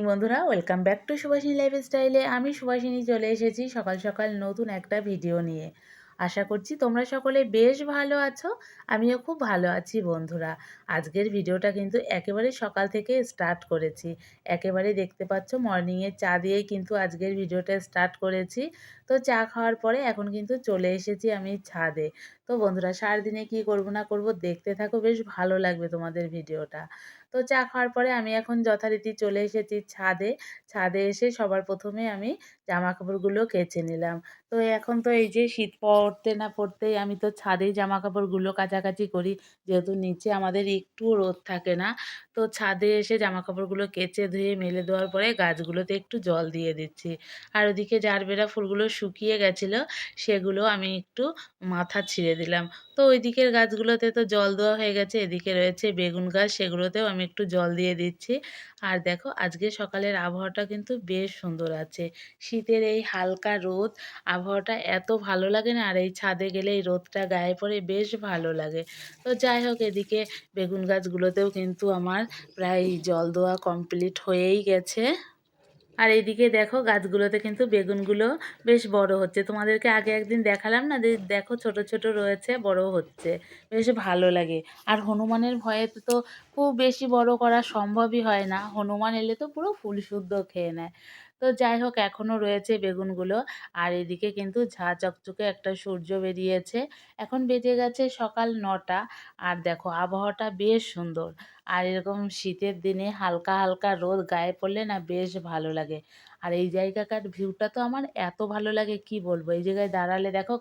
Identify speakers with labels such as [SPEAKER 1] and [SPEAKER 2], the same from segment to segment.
[SPEAKER 1] বন্ধুরা, welcome back to Subhashini লাইফস্টাইলে। আমি সুভাষিনী চলে এসেছি সকাল সকাল নতুন একটা ভিডিও নিয়ে। আশা করছি তোমরা সকলে বেশ ভালো আছো। আমিও খুব ভালো আছি বন্ধুরা। আজকের ভিডিওটা কিন্তু একেবারে সকাল থেকে স্টার্ট করেছি। একেবারে দেখতে পাচ্ছ মর্নিংয়ের চা দিয়েই কিন্তু আজকের ভিডিওটা স্টার্ট করেছি। তো চা খাওয়ার পরে এখন কিন্তু চলে এসেছি আমি ছাদে। তো বন্ধুরা, সারাদিনে কী করবো না করবো দেখতে থাকো, বেশ ভালো লাগবে তোমাদের ভিডিওটা। তো চা খাওয়ার পরে আমি এখন যথারীতি চলে এসেছি ছাদে। ছাদে এসে সবার প্রথমে আমি জামাকাপড়গুলো কেচে নিলাম। তো এখন তো এই যে শীত পড়তে না পড়তেই আমি তো ছাদেই জামাকাপড়গুলো কাচাকাচি করি। যেহেতু নিচে আমাদের একটুও রোদ থাকে না। তো ছাদে এসে জামাকাপড়গুলো কেচে ধুয়ে মেলে দেওয়ার পরে গাছগুলোতে একটু জল দিয়ে দিচ্ছি। আর ওদিকে জারবেরা ফুলগুলো শুকিয়ে গেছিলো, সেগুলো আমি একটু মাথা ছিঁড়ে দিলাম। তো ওই দিকের গাছগুলোতে তো জল দেওয়া হয়ে গেছে, এদিকে রয়েছে বেগুন গাছ, সেগুলোতেও আমি একটু জল দিয়ে দিচ্ছি। আর দেখো আজকে সকালের আবহাওয়াটা কিন্তু বেশ সুন্দর আছে। শীতের এই হালকা রোদ, আবহাওয়াটা এত ভালো লাগে না, আর এই ছাদে গেলে এই রোদটা গায়ে পড়ে বেশ ভালো লাগে। তো যাই হোক, এদিকে বেগুন গাছগুলোতেও কিন্তু আমার প্রায় জল দেওয়া কমপ্লিট হয়েই গেছে। আর এইদিকে দেখো গাছগুলোতে কিন্তু বেগুনগুলো বেশ বড় হচ্ছে। তোমাদেরকে আগে একদিন দেখালাম না যে দেখো ছোট ছোট রয়েছে, বড় হচ্ছে, বেশ ভালো লাগে। আর হনুমানের ভয়ে তো খুব বেশি বড় করা সম্ভবই হয় না, হনুমান এলে তো পুরো ফুল শুদ্ধ খেয়ে নেয়। তো যাই হোক, এখনও রয়েছে বেগুনগুলো। আর এদিকে কিন্তু ঝাঁ চকচকে একটা সূর্য বেরিয়েছে। এখন বেজে গেছে সকাল ৯টা। আর দেখো আবহাওয়াটা বেশ সুন্দর। আর এরকম শীতের দিনে হালকা হালকা রোদ গায়ে পড়লে না বেশ ভালো লাগে। আর এই জায়গাকার ভিউটা তো আমার এত ভালো লাগে কি বলবো। এই জায়গায় দাঁড়ালে দেখো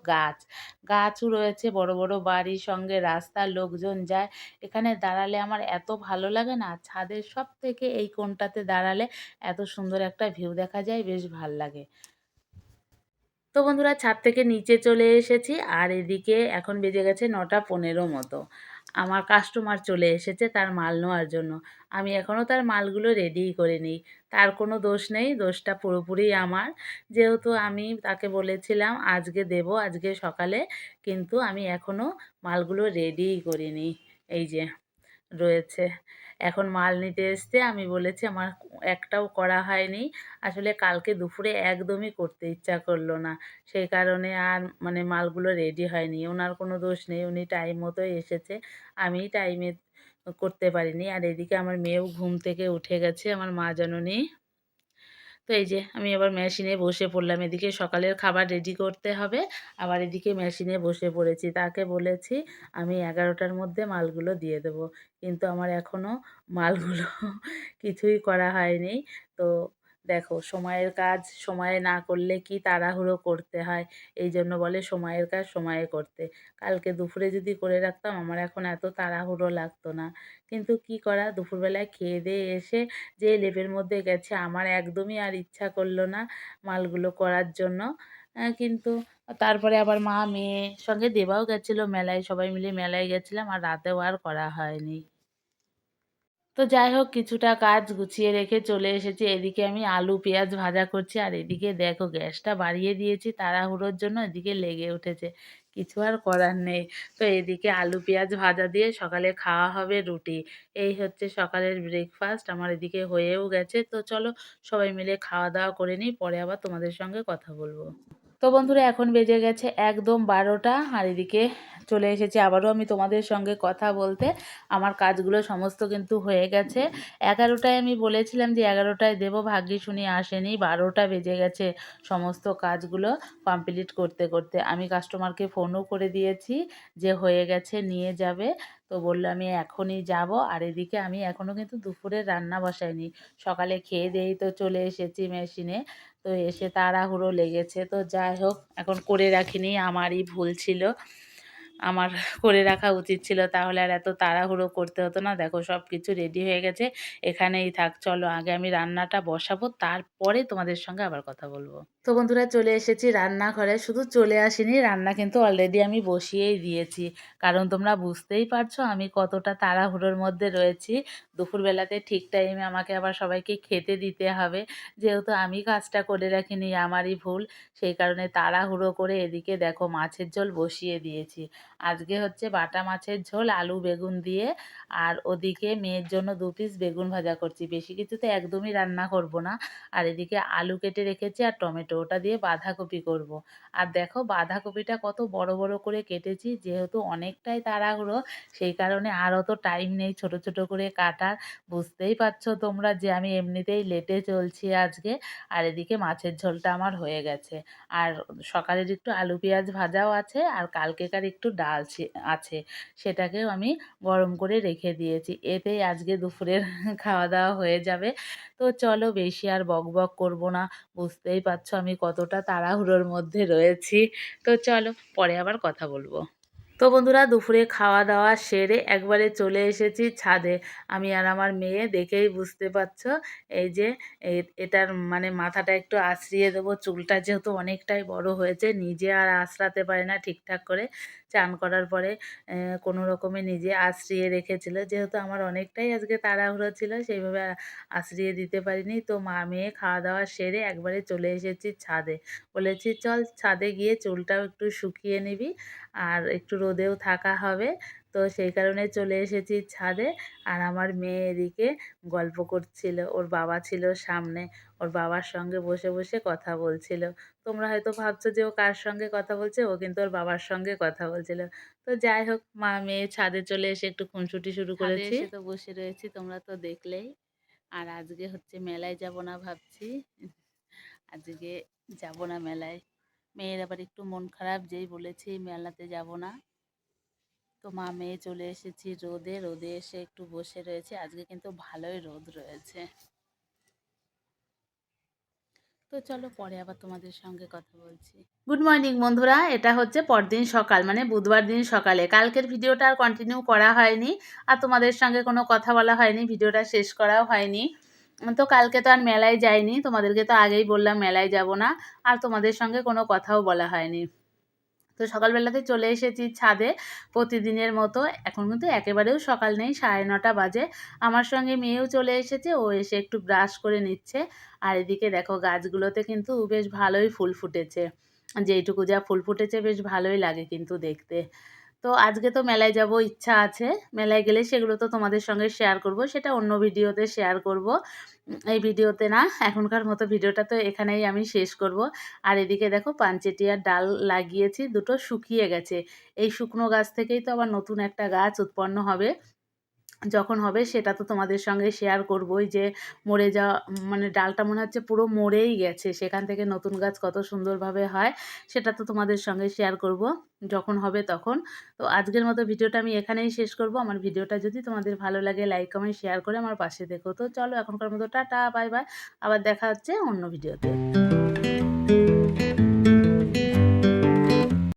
[SPEAKER 1] গাছও রয়েছে, বড় বড় বাড়ির সঙ্গে রাস্তা, লোকজন যায়। এখানে দাঁড়ালে আমার এত ভালো লাগে না। ছাদের সব থেকে এই কোণটাতে দাঁড়ালে এত সুন্দর একটা ভিউ দেখা যায়, বেশ ভাল লাগে। তো বন্ধুরা, ছাদ থেকে নিচে চলে এসেছি। আর এদিকে এখন বেজে গেছে ৯টা ১৫ মতো। আমার কাস্টমার চলে এসেছে তার মাল নেওয়ার জন্য। আমি এখনও তার মালগুলো রেডিই করিনি। তার কোনো দোষ নেই, দোষটা পুরোপুরি আমার। যেহেতু আমি তাকে বলেছিলাম আজকে দেবো, আজকে সকালে, কিন্তু আমি এখনও মালগুলো রেডিই করিনি। এই যে রয়েছে। এখন মাল নিতে এসছে, আমি বলেছি আমার একটাও করা হয়নি। আসলে কালকে দুপুরে একদমই করতে ইচ্ছা করলো না। সেই কারণে আর মানে মালগুলো রেডি হয়নি। ওনার কোনো দোষ নেই, উনি টাইম মতোই এসেছে। আমিই টাইমে করতে পারিনি। আর এদিকে আমার মেয়েও ঘুম থেকে উঠে গেছে, আমার মা জননী। তো এই যে আমি আবার মেশিনে বসে পড়লাম। এদিকে সকালের খাবার রেডি করতে হবে, আবার এদিকে মেশিনে বসে পড়েছি। তাকে বলেছি আমি ১১টার মধ্যে মালগুলো দিয়ে দেবো। কিন্তু আমার এখনও মালগুলো কিছুই করা হয়নি। তো দেখো, সময়ের কাজ সময়ে না করলে কি তাড়াহুড়ো করতে হয়। এইজন্য বলে সময়ের কাজ সময়ে করতে। কালকে দুপুরে যদি করে রাখতাম আমার এখন এত তাড়াহুড়ো লাগতো না। কিন্তু কি করা, দুপুরবেলায় খেয়ে দেয়ে এসে যে লেপের মধ্যে গেছে, আমার একদমই আর ইচ্ছা করলো না মালগুলো করার জন্য। কিন্তু তারপরে আবার মা, মেয়ে সঙ্গে দেবাও গেছিলো মেলায়, সবাই মিলে মেলায় গেছিলাম, আর রাতেও আর করা হয়নি। তো যাই হোক, কিছুটা কাজ গুছিয়ে রেখে চলে এসেছি। এদিকে আমি আলু পেঁয়াজ ভাজা করছি, আর এদিকে দেখো গ্যাসটা বাড়িয়ে দিয়েছি তাড়াহুড়োর জন্য, এদিকে লেগে উঠেছে। কিছু আর করার নেই। তো এদিকে আলু পেঁয়াজ ভাজা দিয়ে সকালে খাওয়া হবে রুটি। এই হচ্ছে সকালের ব্রেকফাস্ট, আমার এদিকে হয়েও গেছে। তো চলো সবাই মিলে খাওয়া দাওয়া করে নিই, পরে আবার তোমাদের সঙ্গে কথা বলবো। তো বন্ধুরা, এখন বেজে গেছে একদম 12টা। আর এদিকে চলে এসেছি আবারও আমি তোমাদের সঙ্গে কথা বলতে। আমার কাজগুলো সমস্ত কিন্তু হয়ে গেছে। 11টায় আমি বলেছিলাম যে 11টায় দেবো, ভাগ্যিস উনি আসেনি। 12টা বেজে গেছে সমস্ত কাজগুলো কমপ্লিট করতে করতে। আমি কাস্টমারকে ফোনও করে দিয়েছি যে হয়ে গেছে, নিয়ে যাবে। তো বললো আমি এখনই যাব। আর এদিকে আমি এখনও কিন্তু দুপুরের রান্না বসাইনি। সকালে খেয়ে দিয়েই তো চলে এসেছি মেশিনে। তো এসে তাড়াহুড়ো লেগেছে। তো যাই হোক, এখন করে রাখিনি, আমারই ভুল ছিল। আমার করে রাখা উচিত ছিল, তাহলে আর এত তাড়াহুড়ো করতে হতো না। দেখো সব কিছু রেডি হয়ে গেছে, এখানেই থাক। চলো আগে আমি রান্নাটা বসাবো, তারপরে তোমাদের সঙ্গে আবার কথা বলবো। তো বন্ধুরা, চলে এসেছি রান্নাঘরে। শুধু চলে আসিনি, রান্না কিন্তু অলরেডি আমি বসিয়েই দিয়েছি। কারণ তোমরা বুঝতেই পারছো আমি কতটা তাড়াহুড়োর মধ্যে রয়েছি। দুপুরবেলাতে ঠিক টাইমে আমাকে আবার সবাইকে খেতে দিতে হবে। যেহেতু আমি কাজটা করে রাখিনি, আমারই ভুল। সেই কারণে তাড়াহুড়ো করে এদিকে দেখো মাছের ঝোল বসিয়ে দিয়েছি। আজকে হচ্ছে বাটা মাছের ঝোল আলু বেগুন দিয়ে, আর ওদিকে মেয়ের জন্য 2 পিস বেগুন ভাজা করছি। বেশি কিছু তো একদমই রান্না করব না। আর এদিকে আলু কেটে রেখেছি আর টমেটো, ওটা দিয়ে বাঁধাকপি করব। আর দেখো বাঁধাকপিটা কত বড় বড় করে কেটেছি, যেহেতু অনেকটাই তাড়াহুড়ো সেই কারণে আর অত টাইম নেই ছোট ছোট করে কাটার। বুঝতেই পারছো তোমরা যে আমি এমনিতেই লেটে চলছি আজকে। আর এদিকে মাছের ঝোলটা আমার হয়ে গেছে। আর সকালের একটু আলু পেঁয়াজ ভাজাও আছে, আর কালকেকার একটু ডাল আছে, সেটাকেও আমি গরম করে রেখে দিয়েছি। এতেই আজকে দুপুরের খাওয়া দাওয়া হয়ে যাবে। তো চলো বেশি আর বকবক করব না। বুঝতেই পারছো আমি কতটা তাড়াহুড়োর মধ্যে রয়েছি। তো চলো পরে আবার কথা বলবো। তো বন্ধুরা দুপুরে খাওয়া দাওয়া সেরে একবারে চলে এসেছি ছাদে। আমি আর আমার মেয়ে, দেখেই বুঝতে পারছো। এই যে এটার মানে মাথাটা একটু আঁচড়িয়ে দেবো, চুলটা যেহেতু অনেকটাই বড় হয়েছে, নিজে আর আঁচড়াতে পারে না ঠিকঠাক করে। চান করার পরে কোনো রকমে নিজে আঁচড়িয়ে রেখেছিল, যেহেতু আমার অনেকটাই আজকে তাড়াহুড়ো ছিল সেইভাবে আঁচড়িয়ে দিতে পারিনি। তো মা মেয়ে খাওয়া দাওয়া সেরে একবারে চলে এসেছি ছাদে। বলেছি চল ছাদে গিয়ে চুলটাও একটু শুকিয়ে নিবি, আর একটু রোদেও থাকা হবে। তো সেই কারণে চলে এসেছি ছাদে। আর আমার মেয়ে এদিকে গল্প করছিল, ওর বাবা ছিল সামনে, ওর বাবার সঙ্গে বসে বসে কথা বলছিল। তোমরা হয়তো ভাবছো যে ও কার সঙ্গে কথা বলছে, ও কিন্তু ওর বাবার সঙ্গে কথা বলছিল। তো যাই হোক, মা মেয়ে ছাদে চলে এসে একটু খুনসুটি শুরু করেছি। ছাদে এসে তো বসে রয়েছি, তোমরা তো দেখলেই। আর আজকে হচ্ছে মেলায় যাব না ভাবছি, আজকে যাব না মেলায়। মেয়ের আবার একটু মন খারাপ, যেই বলেছি মেলাতে যাব না। তো মা মেয়ে চলে এসেছি রোদে, রোদে এসে একটু বসে রয়েছে। আজকে কিন্তু ভালোই রোদ রয়েছে। তো চলো পরে আবার তোমাদের সঙ্গে কথা বলছি। গুড মর্নিং বন্ধুরা, এটা হচ্ছে পরদিন সকাল, মানে বুধবার দিন সকালে। কালকের ভিডিওটা আর কন্টিনিউ করা হয়নি, আর তোমাদের সঙ্গে কোনো কথা বলা হয়নি, ভিডিওটা শেষ করাও হয়নি। তো কালকে তো আর মেলায় যাইনি, তোমাদেরকে তো আগেই বললাম মেলায় যাব না, আর তোমাদের সঙ্গে কোনো কথাও বলা হয়নি। তো সকালবেলাতে চলে এসেছি ছাদে প্রতিদিনের মতো। এখন কিন্তু একেবারেও সকাল নেই, 9:30 বাজে। আমার সঙ্গে মেয়েও চলে এসেছে, ও এসে একটু ব্রাশ করে নিচ্ছে। আর এদিকে দেখো গাছগুলোতে কিন্তু বেশ ভালোই ফুল ফুটেছে, যেইটুকু যা ফুল ফুটেছে বেশ ভালোই লাগে কিন্তু দেখতে। তো আজকে তো মেলায় যাব ইচ্ছা আছে, মেলায় গেলে সেগুলো তো তোমাদের সঙ্গে শেয়ার করব, সেটা অন্য ভিডিওতে শেয়ার করব, এই ভিডিওতে না। এখনকার মতো ভিডিওটা তো এখানেই আমি শেষ করব। আর এদিকে দেখো পানচেটিয়ার ডাল লাগিয়েছি, দুটো শুকিয়ে গেছে। এই শুকনো গাছ থেকেই তো আবার নতুন একটা গাছ উৎপন্ন হবে, যখন হবে সেটা তো তোমাদের সঙ্গে শেয়ার করবই। যে মরে যাওয়া মানে ডালটা মনে হচ্ছে পুরো মরেই গেছে, সেখান থেকে নতুন গাছ কত সুন্দরভাবে হয় সেটা তো তোমাদের সঙ্গে শেয়ার করব যখন হবে তখন। তো আজকের মতো ভিডিওটা আমি এখানেই শেষ করব। আমার ভিডিওটা যদি তোমাদের ভালো লাগে লাইক কমেন্ট শেয়ার করে আমার পাশে দেখো। তো চলো এখনকার মতো টাটা বাই বাই, আবার দেখা হচ্ছে অন্য ভিডিওতে।